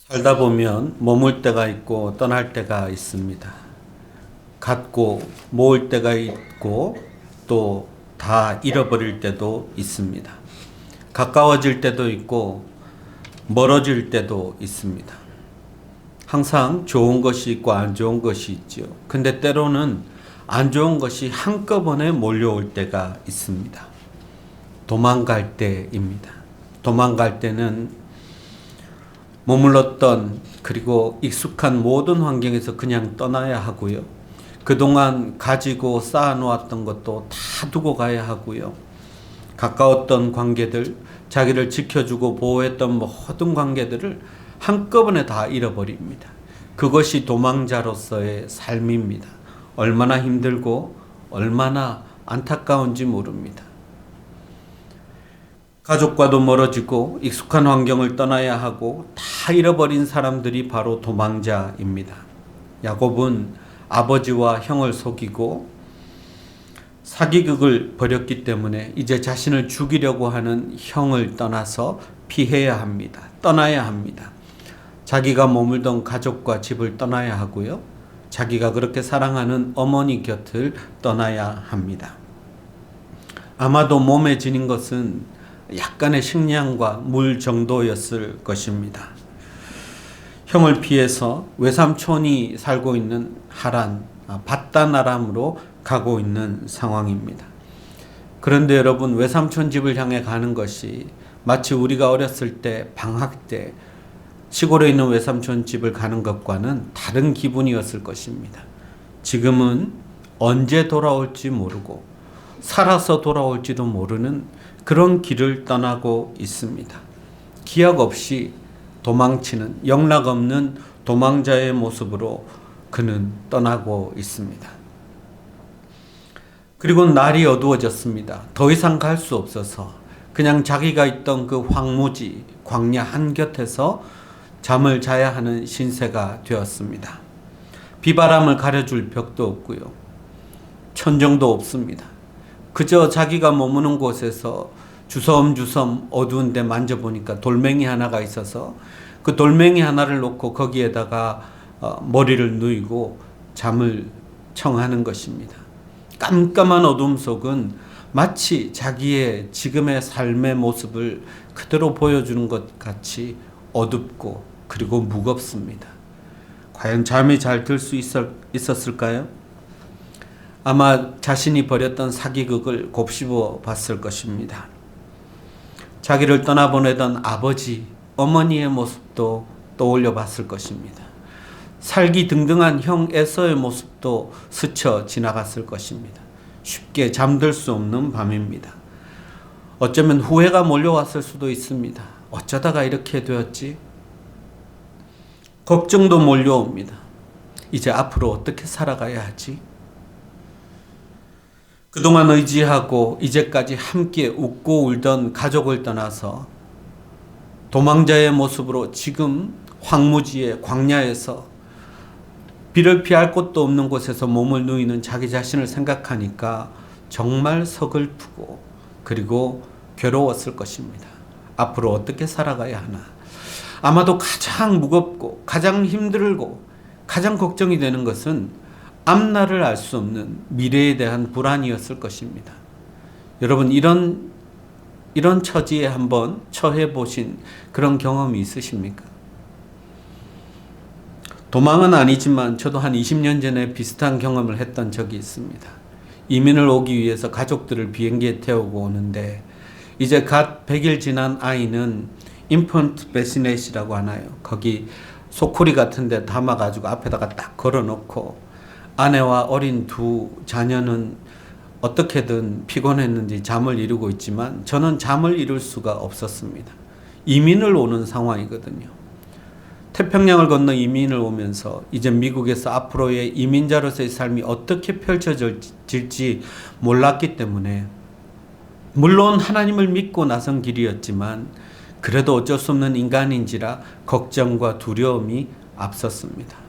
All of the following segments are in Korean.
살다 보면 머물 때가 있고 떠날 때가 있습니다. 갖고 모을 때가 있고 또 다 잃어버릴 때도 있습니다. 가까워질 때도 있고 멀어질 때도 있습니다. 항상 좋은 것이 있고 안 좋은 것이 있죠. 근데 때로는 안 좋은 것이 한꺼번에 몰려올 때가 있습니다. 도망갈 때입니다. 도망갈 때는 머물렀던 그리고 익숙한 모든 환경에서 그냥 떠나야 하고요. 그동안 가지고 쌓아놓았던 것도 다 두고 가야 하고요. 가까웠던 관계들, 자기를 지켜주고 보호했던 모든 관계들을 한꺼번에 다 잃어버립니다. 그것이 도망자로서의 삶입니다. 얼마나 힘들고 얼마나 안타까운지 모릅니다. 가족과도 멀어지고 익숙한 환경을 떠나야 하고 다 잃어버린 사람들이 바로 도망자입니다. 야곱은 아버지와 형을 속이고 사기극을 벌였기 때문에 이제 자신을 죽이려고 하는 형을 떠나서 피해야 합니다. 떠나야 합니다. 자기가 머물던 가족과 집을 떠나야 하고요. 자기가 그렇게 사랑하는 어머니 곁을 떠나야 합니다. 아마도 몸에 지닌 것은 약간의 식량과 물 정도였을 것입니다. 형을 피해서 외삼촌이 살고 있는 하란, 밧단 아람으로 가고 있는 상황입니다. 그런데 여러분, 외삼촌 집을 향해 가는 것이 마치 우리가 어렸을 때 방학 때 시골에 있는 외삼촌 집을 가는 것과는 다른 기분이었을 것입니다. 지금은 언제 돌아올지 모르고 살아서 돌아올지도 모르는 그런 길을 떠나고 있습니다. 기약 없이 도망치는 영락없는 도망자의 모습으로 그는 떠나고 있습니다. 그리고 날이 어두워졌습니다. 더 이상 갈 수 없어서 그냥 자기가 있던 그 황무지, 광야 한곁에서 잠을 자야 하는 신세가 되었습니다. 비바람을 가려줄 벽도 없고요. 천정도 없습니다. 그저 자기가 머무는 곳에서 주섬주섬 어두운 데 만져보니까 돌멩이 하나가 있어서 그 돌멩이 하나를 놓고 거기에다가 머리를 누이고 잠을 청하는 것입니다. 깜깜한 어둠 속은 마치 자기의 지금의 삶의 모습을 그대로 보여주는 것 같이 어둡고 그리고 무겁습니다. 과연 잠이 잘 들 수 있었을까요? 아마 자신이 벌였던 사기극을 곱씹어 봤을 것입니다. 자기를 떠나보내던 아버지, 어머니의 모습도 떠올려 봤을 것입니다. 살기 등등한 형 에서의 모습도 스쳐 지나갔을 것입니다. 쉽게 잠들 수 없는 밤입니다. 어쩌면 후회가 몰려왔을 수도 있습니다. 어쩌다가 이렇게 되었지? 걱정도 몰려옵니다. 이제 앞으로 어떻게 살아가야 하지? 그동안 의지하고 이제까지 함께 웃고 울던 가족을 떠나서 도망자의 모습으로 지금 황무지의 광야에서 비를 피할 곳도 없는 곳에서 몸을 누이는 자기 자신을 생각하니까 정말 서글프고 그리고 괴로웠을 것입니다. 앞으로 어떻게 살아가야 하나? 아마도 가장 무겁고 가장 힘들고 가장 걱정이 되는 것은 앞날을 알 수 없는 미래에 대한 불안이었을 것입니다. 여러분, 이런 처지에 한번 처해 보신 그런 경험이 있으십니까? 도망은 아니지만 저도 한 20년 전에 비슷한 경험을 했던 적이 있습니다. 이민을 오기 위해서 가족들을 비행기에 태우고 오는데 이제 갓 100일 지난 아이는 인펀트 베시넷이라고 하나요? 거기 소쿠리 같은 데 담아가지고 앞에다가 딱 걸어놓고 아내와 어린 두 자녀는 어떻게든 피곤했는지 잠을 이루고 있지만 저는 잠을 이룰 수가 없었습니다. 이민을 오는 상황이거든요. 태평양을 건너 이민을 오면서 이제 미국에서 앞으로의 이민자로서의 삶이 어떻게 펼쳐질지 몰랐기 때문에 물론 하나님을 믿고 나선 길이었지만 그래도 어쩔 수 없는 인간인지라 걱정과 두려움이 앞섰습니다.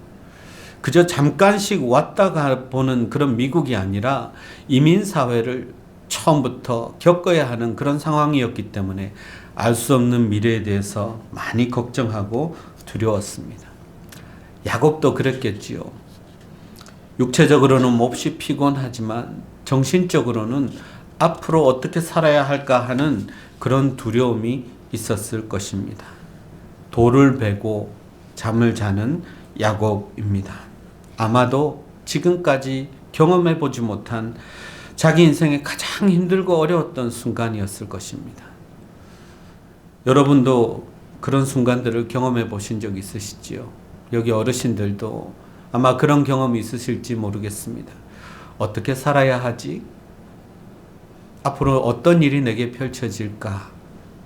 그저 잠깐씩 왔다 가 보는 그런 미국이 아니라 이민사회를 처음부터 겪어야 하는 그런 상황이었기 때문에 알 수 없는 미래에 대해서 많이 걱정하고 두려웠습니다. 야곱도 그랬겠지요. 육체적으로는 몹시 피곤하지만 정신적으로는 앞으로 어떻게 살아야 할까 하는 그런 두려움이 있었을 것입니다. 돌을 베고 잠을 자는 야곱입니다. 아마도 지금까지 경험해 보지 못한 자기 인생에 가장 힘들고 어려웠던 순간이었을 것입니다. 여러분도 그런 순간들을 경험해 보신 적 있으시지요? 여기 어르신들도 아마 그런 경험이 있으실지 모르겠습니다. 어떻게 살아야 하지? 앞으로 어떤 일이 내게 펼쳐질까?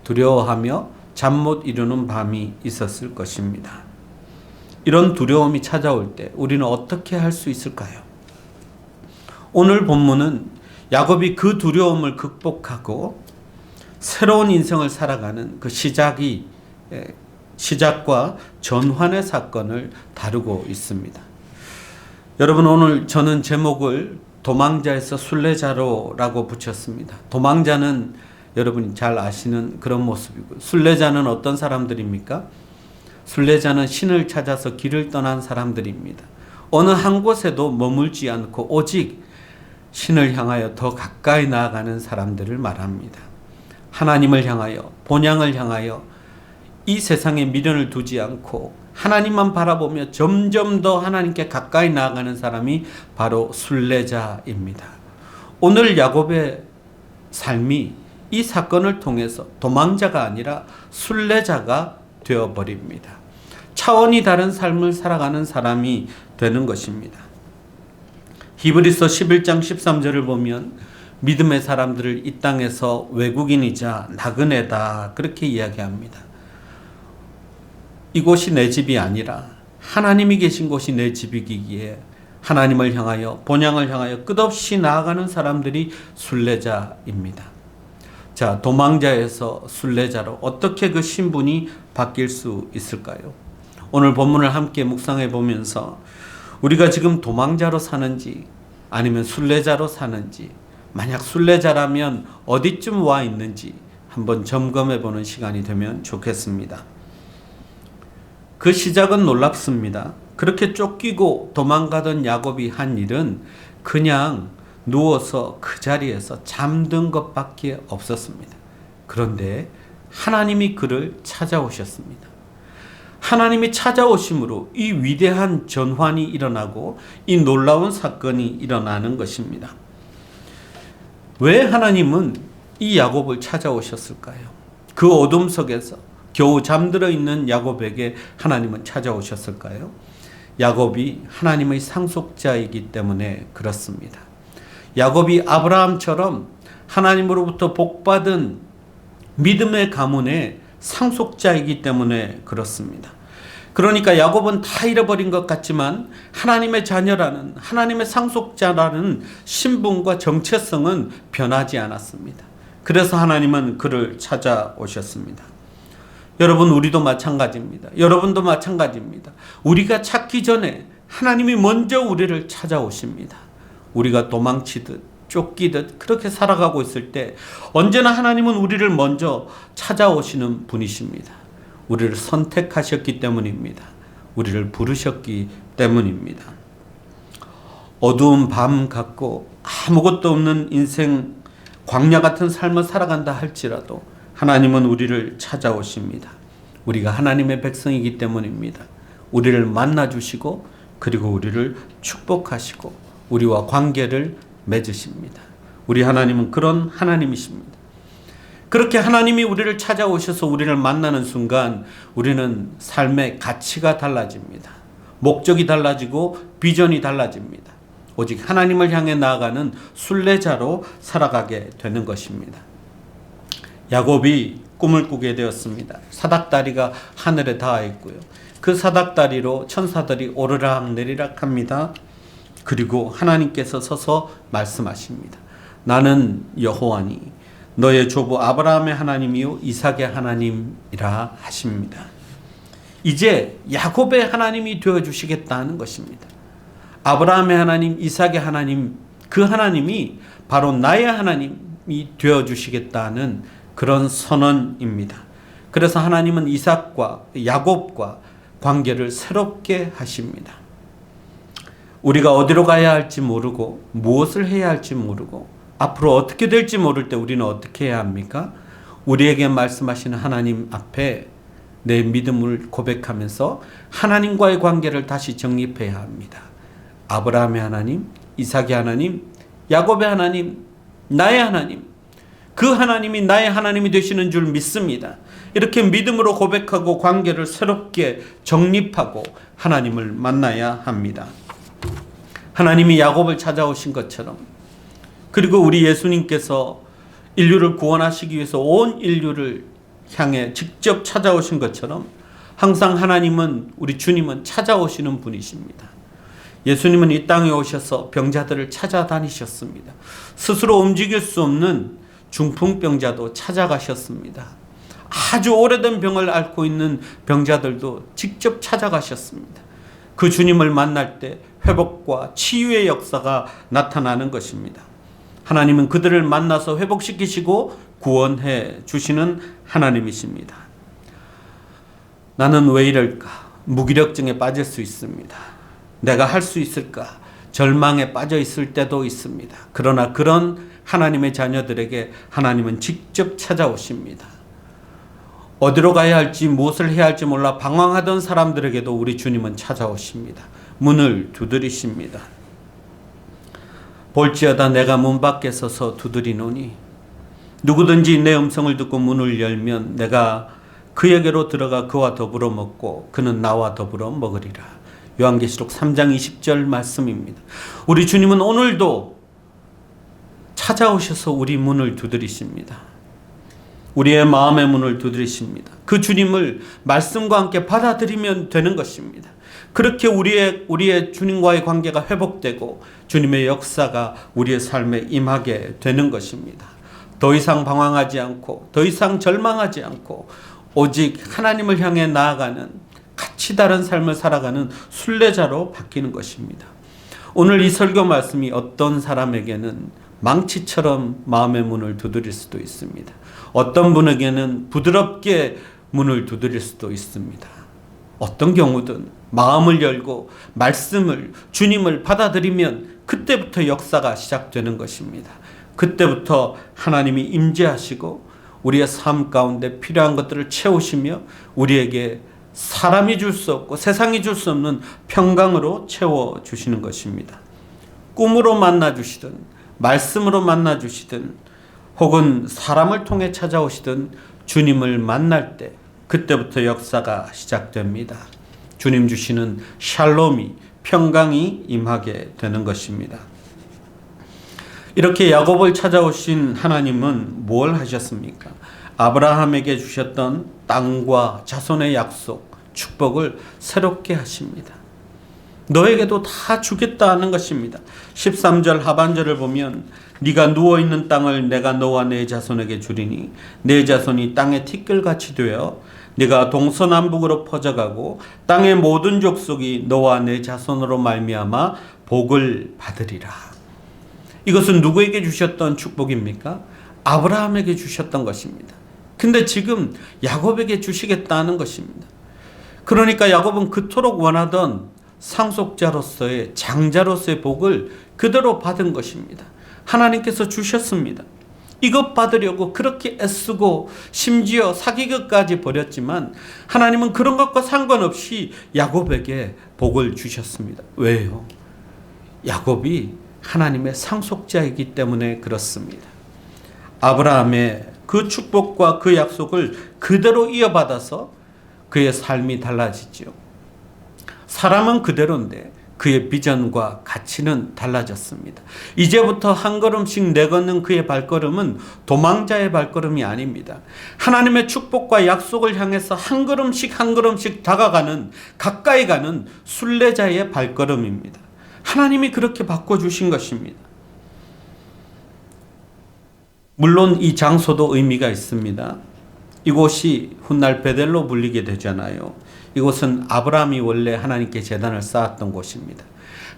두려워하며 잠 못 이루는 밤이 있었을 것입니다. 이런 두려움이 찾아올 때 우리는 어떻게 할 수 있을까요? 오늘 본문은 야곱이 그 두려움을 극복하고 새로운 인생을 살아가는 그 시작과 전환의 사건을 다루고 있습니다. 여러분, 오늘 저는 제목을 도망자에서 순례자로라고 붙였습니다. 도망자는 여러분이 잘 아시는 그런 모습이고, 순례자는 어떤 사람들입니까? 순례자는 신을 찾아서 길을 떠난 사람들입니다. 어느 한 곳에도 머물지 않고 오직 신을 향하여 더 가까이 나아가는 사람들을 말합니다. 하나님을 향하여, 본향을 향하여 이 세상에 미련을 두지 않고 하나님만 바라보며 점점 더 하나님께 가까이 나아가는 사람이 바로 순례자입니다. 오늘 야곱의 삶이 이 사건을 통해서 도망자가 아니라 순례자가 되어버립니다. 차원이 다른 삶을 살아가는 사람이 되는 것입니다. 히브리서 11장 13절을 보면 믿음의 사람들을 이 땅에서 외국인이자 나그네다 그렇게 이야기합니다. 이곳이 내 집이 아니라 하나님이 계신 곳이 내 집이기에 하나님을 향하여, 본향을 향하여 끝없이 나아가는 사람들이 순례자입니다. 자, 도망자에서 순례자로 어떻게 그 신분이 바뀔 수 있을까요? 오늘 본문을 함께 묵상해 보면서 우리가 지금 도망자로 사는지 아니면 순례자로 사는지, 만약 순례자라면 어디쯤 와 있는지 한번 점검해 보는 시간이 되면 좋겠습니다. 그 시작은 놀랍습니다. 그렇게 쫓기고 도망가던 야곱이 한 일은 그냥 누워서 그 자리에서 잠든 것밖에 없었습니다. 그런데 하나님이 그를 찾아오셨습니다. 하나님이 찾아오심으로 이 위대한 전환이 일어나고 이 놀라운 사건이 일어나는 것입니다. 왜 하나님은 이 야곱을 찾아오셨을까요? 그 어둠 속에서 겨우 잠들어 있는 야곱에게 하나님은 찾아오셨을까요? 야곱이 하나님의 상속자이기 때문에 그렇습니다. 야곱이 아브라함처럼 하나님으로부터 복받은 믿음의 가문의 상속자이기 때문에 그렇습니다. 그러니까 야곱은 다 잃어버린 것 같지만 하나님의 자녀라는, 하나님의 상속자라는 신분과 정체성은 변하지 않았습니다. 그래서 하나님은 그를 찾아오셨습니다. 여러분, 우리도 마찬가지입니다. 여러분도 마찬가지입니다. 우리가 찾기 전에 하나님이 먼저 우리를 찾아오십니다. 우리가 도망치듯 쫓기듯 그렇게 살아가고 있을 때 언제나 하나님은 우리를 먼저 찾아오시는 분이십니다. 우리를 선택하셨기 때문입니다. 우리를 부르셨기 때문입니다. 어두운 밤 같고 아무것도 없는 인생, 광야 같은 삶을 살아간다 할지라도 하나님은 우리를 찾아오십니다. 우리가 하나님의 백성이기 때문입니다. 우리를 만나주시고 그리고 우리를 축복하시고 우리와 관계를 맺으십니다. 우리 하나님은 그런 하나님이십니다. 그렇게 하나님이 우리를 찾아오셔서 우리를 만나는 순간 우리는 삶의 가치가 달라집니다. 목적이 달라지고 비전이 달라집니다. 오직 하나님을 향해 나아가는 순례자로 살아가게 되는 것입니다. 야곱이 꿈을 꾸게 되었습니다. 사닥다리가 하늘에 닿아 있고요. 그 사닥다리로 천사들이 오르락 내리락 합니다. 그리고 하나님께서 서서 말씀하십니다. 나는 여호와니 너의 조부 아브라함의 하나님이요 이삭의 하나님이라 하십니다. 이제 야곱의 하나님이 되어주시겠다는 것입니다. 아브라함의 하나님, 이삭의 하나님, 그 하나님이 바로 나의 하나님, 되어 주시겠다는 그런 선언입니다. 그래서 하나님은 이삭과 야곱과 관계를 새롭게 하십니다. 우리가 어디로 가야 할지 모르고 무엇을 해야 할지 모르고 앞으로 어떻게 될지 모를 때 우리는 어떻게 해야 합니까? 우리에게 말씀하시는 하나님 앞에 내 믿음을 고백하면서 하나님과의 관계를 다시 정립해야 합니다. 아브라함의 하나님, 이삭의 하나님, 야곱의 하나님, 나의 하나님, 그 하나님이 나의 하나님이 되시는 줄 믿습니다. 이렇게 믿음으로 고백하고 관계를 새롭게 정립하고 하나님을 만나야 합니다. 하나님이 야곱을 찾아오신 것처럼, 그리고 우리 예수님께서 인류를 구원하시기 위해서 온 인류를 향해 직접 찾아오신 것처럼 항상 하나님은, 우리 주님은 찾아오시는 분이십니다. 예수님은 이 땅에 오셔서 병자들을 찾아다니셨습니다. 스스로 움직일 수 없는 중풍병자도 찾아가셨습니다. 아주 오래된 병을 앓고 있는 병자들도 직접 찾아가셨습니다. 그 주님을 만날 때 회복과 치유의 역사가 나타나는 것입니다. 하나님은 그들을 만나서 회복시키시고 구원해 주시는 하나님이십니다. 나는 왜 이럴까? 무기력증에 빠질 수 있습니다. 내가 할 수 있을까? 절망에 빠져 있을 때도 있습니다. 그러나 그런 하나님의 자녀들에게 하나님은 직접 찾아오십니다. 어디로 가야 할지 무엇을 해야 할지 몰라 방황하던 사람들에게도 우리 주님은 찾아오십니다. 문을 두드리십니다. 볼지어다 내가 문 밖에 서서 두드리노니 누구든지 내 음성을 듣고 문을 열면 내가 그에게로 들어가 그와 더불어 먹고 그는 나와 더불어 먹으리라. 요한계시록 3장 20절 말씀입니다. 우리 주님은 오늘도 찾아오셔서 우리 문을 두드리십니다. 우리의 마음의 문을 두드리십니다. 그 주님을 말씀과 함께 받아들이면 되는 것입니다. 그렇게 우리의 주님과의 관계가 회복되고 주님의 역사가 우리의 삶에 임하게 되는 것입니다. 더 이상 방황하지 않고 더 이상 절망하지 않고 오직 하나님을 향해 나아가는, 같이 다른 삶을 살아가는 순례자로 바뀌는 것입니다. 오늘 이 설교 말씀이 어떤 사람에게는 망치처럼 마음의 문을 두드릴 수도 있습니다. 어떤 분에게는 부드럽게 문을 두드릴 수도 있습니다. 어떤 경우든 마음을 열고 말씀을, 주님을 받아들이면 그때부터 역사가 시작되는 것입니다. 그때부터 하나님이 임재하시고 우리의 삶 가운데 필요한 것들을 채우시며 우리에게 사람이 줄 수 없고 세상이 줄 수 없는 평강으로 채워주시는 것입니다. 꿈으로 만나주시든 말씀으로 만나주시든 혹은 사람을 통해 찾아오시든 주님을 만날 때 그때부터 역사가 시작됩니다. 주님 주시는 샬롬이, 평강이 임하게 되는 것입니다. 이렇게 야곱을 찾아오신 하나님은 뭘 하셨습니까? 아브라함에게 주셨던 땅과 자손의 약속, 축복을 새롭게 하십니다. 너에게도 다 주겠다는 것입니다. 13절 하반절을 보면 네가 누워있는 땅을 내가 너와 내 자손에게 주리니 내 자손이 땅의 티끌같이 되어 네가 동서남북으로 퍼져가고 땅의 모든 족속이 너와 내 자손으로 말미암아 복을 받으리라. 이것은 누구에게 주셨던 축복입니까? 아브라함에게 주셨던 것입니다. 근데 지금 야곱에게 주시겠다는 것입니다. 그러니까 야곱은 그토록 원하던 상속자로서의, 장자로서의 복을 그대로 받은 것입니다. 하나님께서 주셨습니다. 이것 받으려고 그렇게 애쓰고 심지어 사기극까지 벌였지만 하나님은 그런 것과 상관없이 야곱에게 복을 주셨습니다. 왜요? 야곱이 하나님의 상속자이기 때문에 그렇습니다. 아브라함의 그 축복과 그 약속을 그대로 이어받아서 그의 삶이 달라지죠. 사람은 그대로인데 그의 비전과 가치는 달라졌습니다. 이제부터 한 걸음씩 내걷는 그의 발걸음은 도망자의 발걸음이 아닙니다. 하나님의 축복과 약속을 향해서 한 걸음씩 한 걸음씩 다가가는, 가까이 가는 순례자의 발걸음입니다. 하나님이 그렇게 바꿔주신 것입니다. 물론 이 장소도 의미가 있습니다. 이곳이 훗날 베델로 불리게 되잖아요. 이곳은 아브라함이 원래 하나님께 제단을 쌓았던 곳입니다.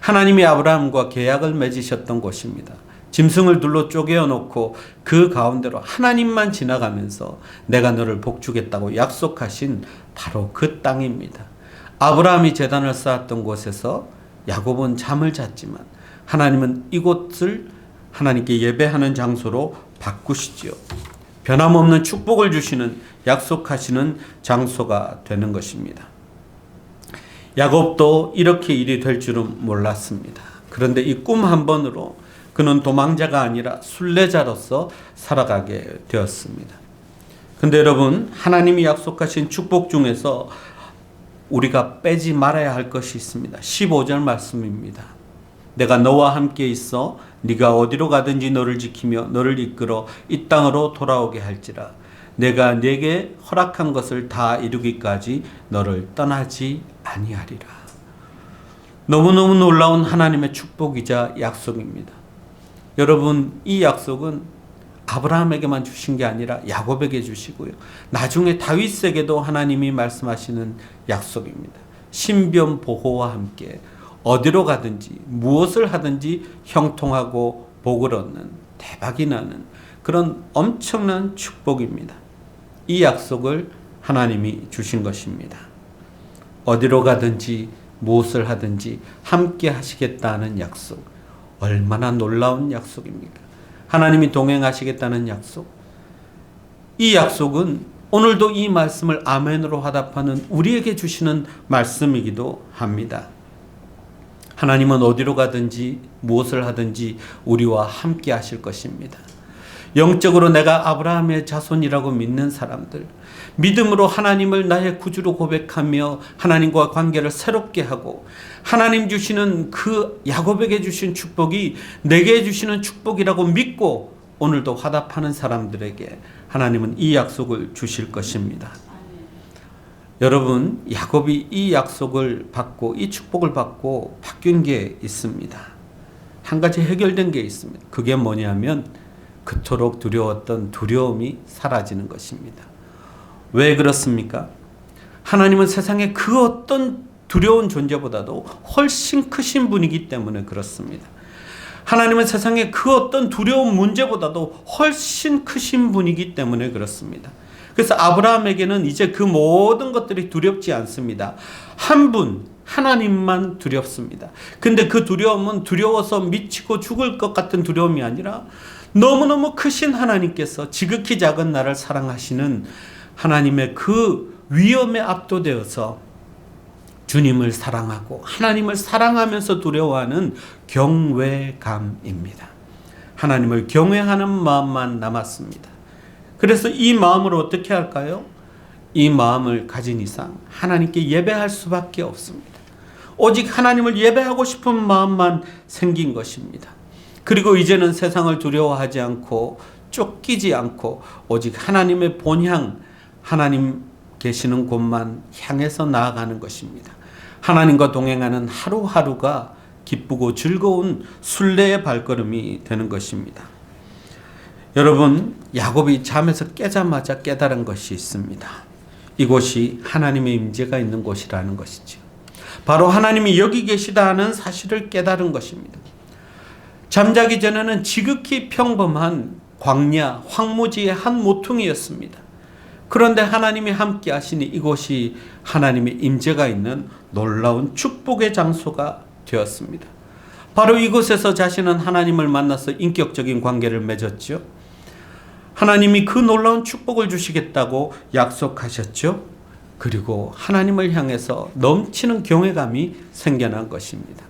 하나님이 아브라함과 계약을 맺으셨던 곳입니다. 짐승을 둘로 쪼개어 놓고 그 가운데로 하나님만 지나가면서 내가 너를 복주겠다고 약속하신 바로 그 땅입니다. 아브라함이 제단을 쌓았던 곳에서 야곱은 잠을 잤지만 하나님은 이곳을 하나님께 예배하는 장소로 바꾸시지요. 변함없는 축복을 주시는 약속하시는 장소가 되는 것입니다. 야곱도 이렇게 일이 될 줄은 몰랐습니다. 그런데 이 꿈 한 번으로 그는 도망자가 아니라 순례자로서 살아가게 되었습니다. 근데 여러분, 하나님이 약속하신 축복 중에서 우리가 빼지 말아야 할 것이 있습니다. 15절 말씀입니다. 내가 너와 함께 있어 네가 어디로 가든지 너를 지키며 너를 이끌어 이 땅으로 돌아오게 할지라. 내가 네게 허락한 것을 다 이루기까지 너를 떠나지 아니하리라. 너무너무 놀라운 하나님의 축복이자 약속입니다. 여러분, 이 약속은 아브라함에게만 주신 게 아니라 야곱에게 주시고요. 나중에 다윗에게도 하나님이 말씀하시는 약속입니다. 신변 보호와 함께 어디로 가든지 무엇을 하든지 형통하고 복을 얻는, 대박이 나는 그런 엄청난 축복입니다. 이 약속을 하나님이 주신 것입니다. 어디로 가든지 무엇을 하든지 함께 하시겠다는 약속. 얼마나 놀라운 약속입니까? 하나님이 동행하시겠다는 약속. 이 약속은 오늘도 이 말씀을 아멘으로 화답하는 우리에게 주시는 말씀이기도 합니다. 하나님은 어디로 가든지 무엇을 하든지 우리와 함께 하실 것입니다. 영적으로 내가 아브라함의 자손이라고 믿는 사람들, 믿음으로 하나님을 나의 구주로 고백하며 하나님과 관계를 새롭게 하고 하나님 주시는 그 야곱에게 주신 축복이 내게 주시는 축복이라고 믿고 오늘도 화답하는 사람들에게 하나님은 이 약속을 주실 것입니다. 여러분, 야곱이 이 약속을 받고 이 축복을 받고 바뀐 게 있습니다. 한 가지 해결된 게 있습니다. 그게 뭐냐면 그토록 두려웠던 두려움이 사라지는 것입니다. 왜 그렇습니까? 하나님은 세상의 그 어떤 두려운 존재보다도 훨씬 크신 분이기 때문에 그렇습니다. 하나님은 세상의 그 어떤 두려운 문제보다도 훨씬 크신 분이기 때문에 그렇습니다. 그래서 아브라함에게는 이제 그 모든 것들이 두렵지 않습니다. 한 분, 하나님만 두렵습니다. 근데 그 두려움은 두려워서 미치고 죽을 것 같은 두려움이 아니라 너무너무 크신 하나님께서 지극히 작은 나를 사랑하시는 하나님의 그 위엄에 압도되어서 주님을 사랑하고 하나님을 사랑하면서 두려워하는 경외감입니다. 하나님을 경외하는 마음만 남았습니다. 그래서 이 마음을 어떻게 할까요? 이 마음을 가진 이상 하나님께 예배할 수밖에 없습니다. 오직 하나님을 예배하고 싶은 마음만 생긴 것입니다. 그리고 이제는 세상을 두려워하지 않고 쫓기지 않고 오직 하나님의 본향, 하나님 계시는 곳만 향해서 나아가는 것입니다. 하나님과 동행하는 하루하루가 기쁘고 즐거운 순례의 발걸음이 되는 것입니다. 여러분, 야곱이 잠에서 깨자마자 깨달은 것이 있습니다. 이곳이 하나님의 임재가 있는 곳이라는 것이죠. 바로 하나님이 여기 계시다는 사실을 깨달은 것입니다. 잠자기 전에는 지극히 평범한 광야, 황무지의 한 모퉁이였습니다. 그런데 하나님이 함께 하시니 이곳이 하나님의 임재가 있는 놀라운 축복의 장소가 되었습니다. 바로 이곳에서 자신은 하나님을 만나서 인격적인 관계를 맺었죠. 하나님이 그 놀라운 축복을 주시겠다고 약속하셨죠. 그리고 하나님을 향해서 넘치는 경외감이 생겨난 것입니다.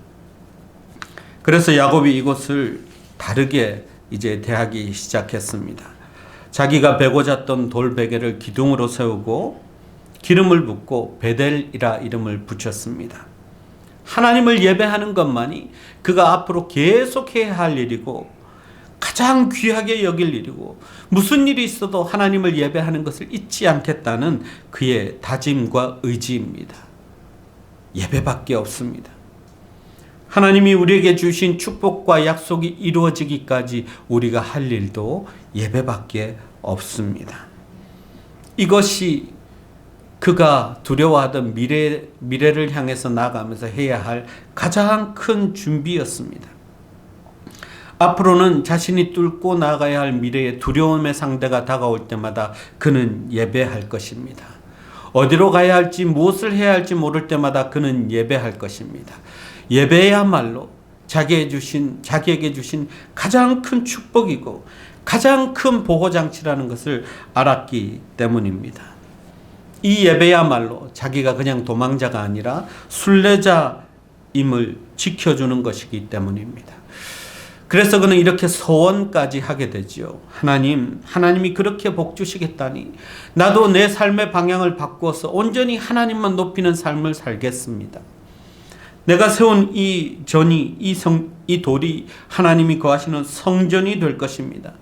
그래서 야곱이 이곳을 다르게 이제 대하기 시작했습니다. 자기가 베고 잤던 돌베개를 기둥으로 세우고 기름을 붓고 베델이라 이름을 붙였습니다. 하나님을 예배하는 것만이 그가 앞으로 계속해야 할 일이고 가장 귀하게 여길 일이고 무슨 일이 있어도 하나님을 예배하는 것을 잊지 않겠다는 그의 다짐과 의지입니다. 예배밖에 없습니다. 하나님이 우리에게 주신 축복과 약속이 이루어지기까지 우리가 할 일도 예배밖에 없습니다. 이것이 그가 두려워하던 미래를 향해서 나아가면서 해야 할 가장 큰 준비였습니다. 앞으로는 자신이 뚫고 나가야 할 미래의 두려움의 상대가 다가올 때마다 그는 예배할 것입니다. 어디로 가야 할지 무엇을 해야 할지 모를 때마다 그는 예배할 것입니다. 예배야말로 자기에게 주신 가장 큰 축복이고 가장 큰 보호장치라는 것을 알았기 때문입니다. 이 예배야말로 자기가 그냥 도망자가 아니라 순례자임을 지켜주는 것이기 때문입니다. 그래서 그는 이렇게 서원까지 하게 되지요. 하나님이 그렇게 복 주시겠다니 나도 내 삶의 방향을 바꾸어서 온전히 하나님만 높이는 삶을 살겠습니다. 내가 세운 이 돌이 하나님이 거하시는 성전이 될 것입니다.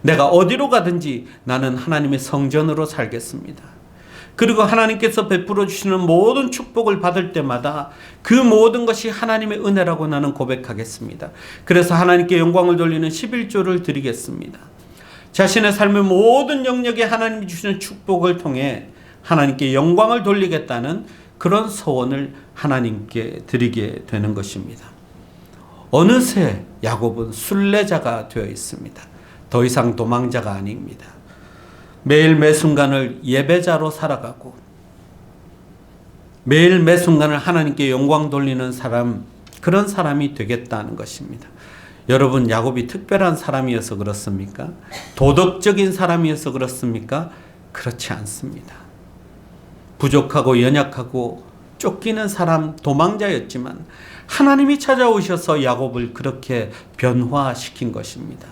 내가 어디로 가든지 나는 하나님의 성전으로 살겠습니다. 그리고 하나님께서 베풀어 주시는 모든 축복을 받을 때마다 그 모든 것이 하나님의 은혜라고 나는 고백하겠습니다. 그래서 하나님께 영광을 돌리는 11조를 드리겠습니다. 자신의 삶의 모든 영역에 하나님이 주시는 축복을 통해 하나님께 영광을 돌리겠다는 그런 소원을 하나님께 드리게 되는 것입니다. 어느새 야곱은 순례자가 되어 있습니다. 더 이상 도망자가 아닙니다. 매일 매순간을 예배자로 살아가고 매일 매순간을 하나님께 영광 돌리는 사람, 그런 사람이 되겠다는 것입니다. 여러분, 야곱이 특별한 사람이어서 그렇습니까? 도덕적인 사람이어서 그렇습니까? 그렇지 않습니다. 부족하고 연약하고 쫓기는 사람, 도망자였지만 하나님이 찾아오셔서 야곱을 그렇게 변화시킨 것입니다.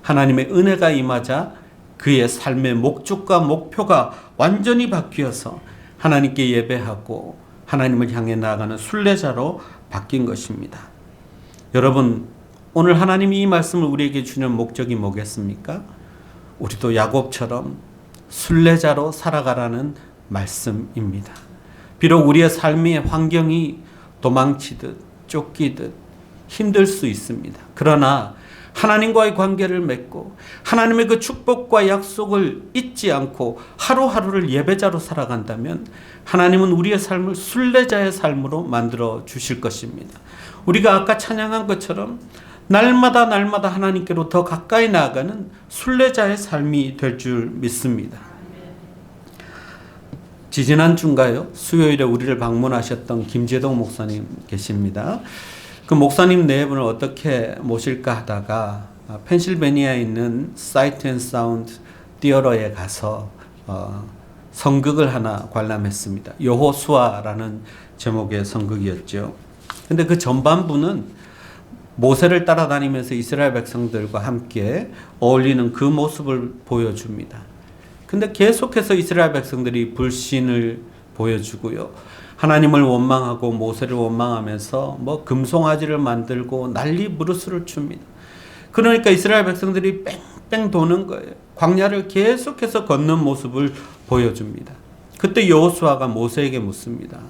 하나님의 은혜가 임하자 그의 삶의 목적과 목표가 완전히 바뀌어서 하나님께 예배하고 하나님을 향해 나아가는 순례자로 바뀐 것입니다. 여러분, 오늘 하나님이 이 말씀을 우리에게 주는 목적이 뭐겠습니까? 우리도 야곱처럼 순례자로 살아가라는 말씀입니다. 비록 우리의 삶의 환경이 도망치듯 쫓기듯 힘들 수 있습니다. 그러나 하나님과의 관계를 맺고 하나님의 그 축복과 약속을 잊지 않고 하루하루를 예배자로 살아간다면 하나님은 우리의 삶을 순례자의 삶으로 만들어 주실 것입니다. 우리가 아까 찬양한 것처럼 날마다 하나님께로 더 가까이 나아가는 순례자의 삶이 될 줄 믿습니다. 지지난주인가요? 수요일에 우리를 방문하셨던 김재동 목사님 계십니다. 그 목사님 네 분을 어떻게 모실까 하다가 펜실베니아에 있는 사이트 앤 사운드 티어터에 가서 성극을 하나 관람했습니다. 여호수아라는 제목의 성극이었죠. 근데 그 전반부는 모세를 따라다니면서 이스라엘 백성들과 함께 어울리는 그 모습을 보여줍니다. 근데 계속해서 이스라엘 백성들이 불신을 보여주고요. 하나님을 원망하고 모세를 원망하면서 금송아지를 만들고 난리 무르스를 춥니다. 그러니까 이스라엘 백성들이 뺑뺑 도는 거예요. 광야를 계속해서 걷는 모습을 보여줍니다. 그때 여호수아가 모세에게 묻습니다.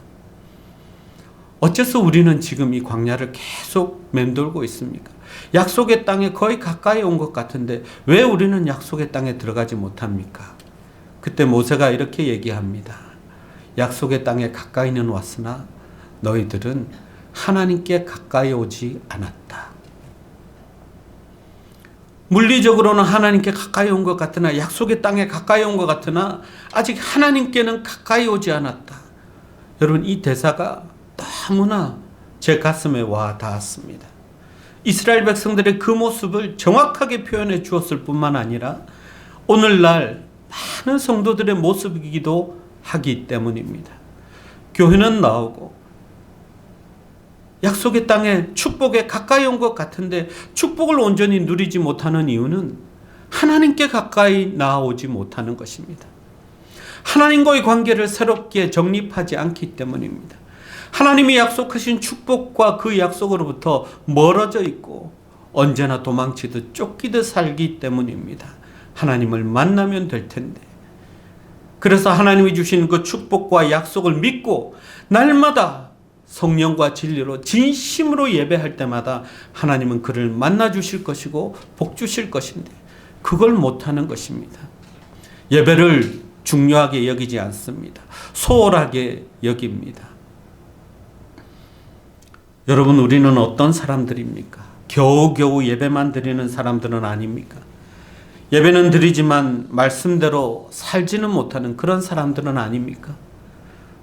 어째서 우리는 지금 이 광야를 계속 맴돌고 있습니까? 약속의 땅에 거의 가까이 온 것 같은데 왜 우리는 약속의 땅에 들어가지 못합니까? 그때 모세가 이렇게 얘기합니다. 약속의 땅에 가까이는 왔으나 너희들은 하나님께 가까이 오지 않았다. 물리적으로는 하나님께 가까이 온 것 같으나, 약속의 땅에 가까이 온 것 같으나 아직 하나님께는 가까이 오지 않았다. 여러분, 이 대사가 너무나 제 가슴에 와 닿았습니다. 이스라엘 백성들의 그 모습을 정확하게 표현해 주었을 뿐만 아니라 오늘날 많은 성도들의 모습이기도 하기 때문입니다. 교회는 나오고 약속의 땅에 축복에 가까이 온 것 같은데 축복을 온전히 누리지 못하는 이유는 하나님께 가까이 나아오지 못하는 것입니다. 하나님과의 관계를 새롭게 정립하지 않기 때문입니다. 하나님이 약속하신 축복과 그 약속으로부터 멀어져 있고 언제나 도망치듯 쫓기듯 살기 때문입니다. 하나님을 만나면 될 텐데. 그래서 하나님이 주신 그 축복과 약속을 믿고 날마다 성령과 진리로 진심으로 예배할 때마다 하나님은 그를 만나 주실 것이고 복 주실 것인데 그걸 못하는 것입니다. 예배를 중요하게 여기지 않습니다. 소홀하게 여깁니다. 여러분, 우리는 어떤 사람들입니까? 겨우겨우 예배만 드리는 사람들은 아닙니까? 예배는 드리지만 말씀대로 살지는 못하는 그런 사람들은 아닙니까?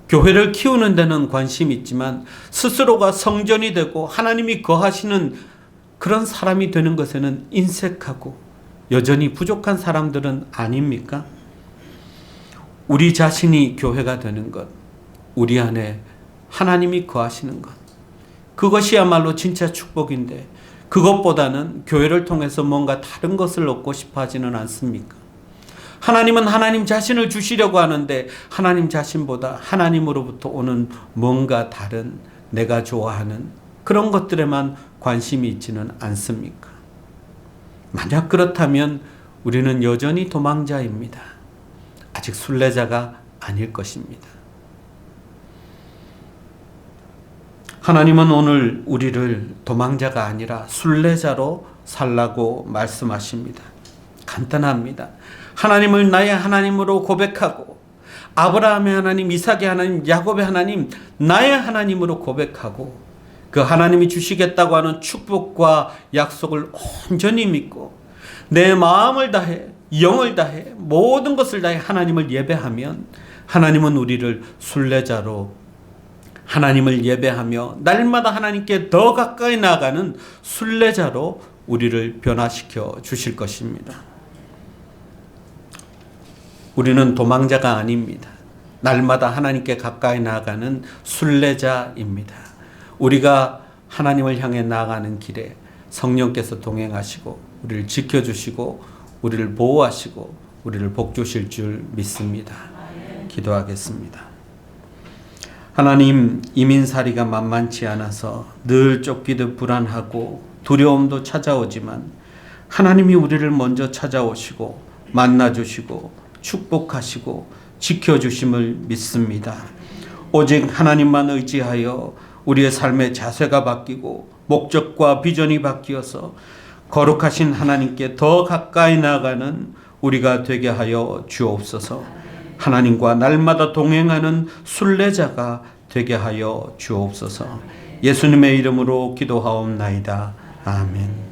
교회를 키우는 데는 관심이 있지만 스스로가 성전이 되고 하나님이 거하시는 그런 사람이 되는 것에는 인색하고 여전히 부족한 사람들은 아닙니까? 우리 자신이 교회가 되는 것, 우리 안에 하나님이 거하시는 것, 그것이야말로 진짜 축복인데 그것보다는 교회를 통해서 뭔가 다른 것을 얻고 싶어 하지는 않습니까? 하나님은 하나님 자신을 주시려고 하는데 하나님 자신보다 하나님으로부터 오는 뭔가 다른 내가 좋아하는 그런 것들에만 관심이 있지는 않습니까? 만약 그렇다면 우리는 여전히 도망자입니다. 아직 순례자가 아닐 것입니다. 하나님은 오늘 우리를 도망자가 아니라 순례자로 살라고 말씀하십니다. 간단합니다. 하나님을 나의 하나님으로 고백하고 아브라함의 하나님, 이삭의 하나님, 야곱의 하나님, 나의 하나님으로 고백하고 그 하나님이 주시겠다고 하는 축복과 약속을 온전히 믿고 내 마음을 다해 영을 다해 모든 것을 다해 하나님을 예배하면 하나님은 우리를 순례자로 하나님을 예배하며 날마다 하나님께 더 가까이 나아가는 순례자로 우리를 변화시켜 주실 것입니다. 우리는 도망자가 아닙니다. 날마다 하나님께 가까이 나아가는 순례자입니다. 우리가 하나님을 향해 나아가는 길에 성령께서 동행하시고 우리를 지켜주시고 우리를 보호하시고 우리를 복주실 줄 믿습니다. 기도하겠습니다. 하나님, 이민살이가 만만치 않아서 늘 쫓기듯 불안하고 두려움도 찾아오지만 하나님이 우리를 먼저 찾아오시고 만나주시고 축복하시고 지켜주심을 믿습니다. 오직 하나님만 의지하여 우리의 삶의 자세가 바뀌고 목적과 비전이 바뀌어서 거룩하신 하나님께 더 가까이 나아가는 우리가 되게 하여 주옵소서. 하나님과 날마다 동행하는 순례자가 되게 하여 주옵소서. 예수님의 이름으로 기도하옵나이다. 아멘.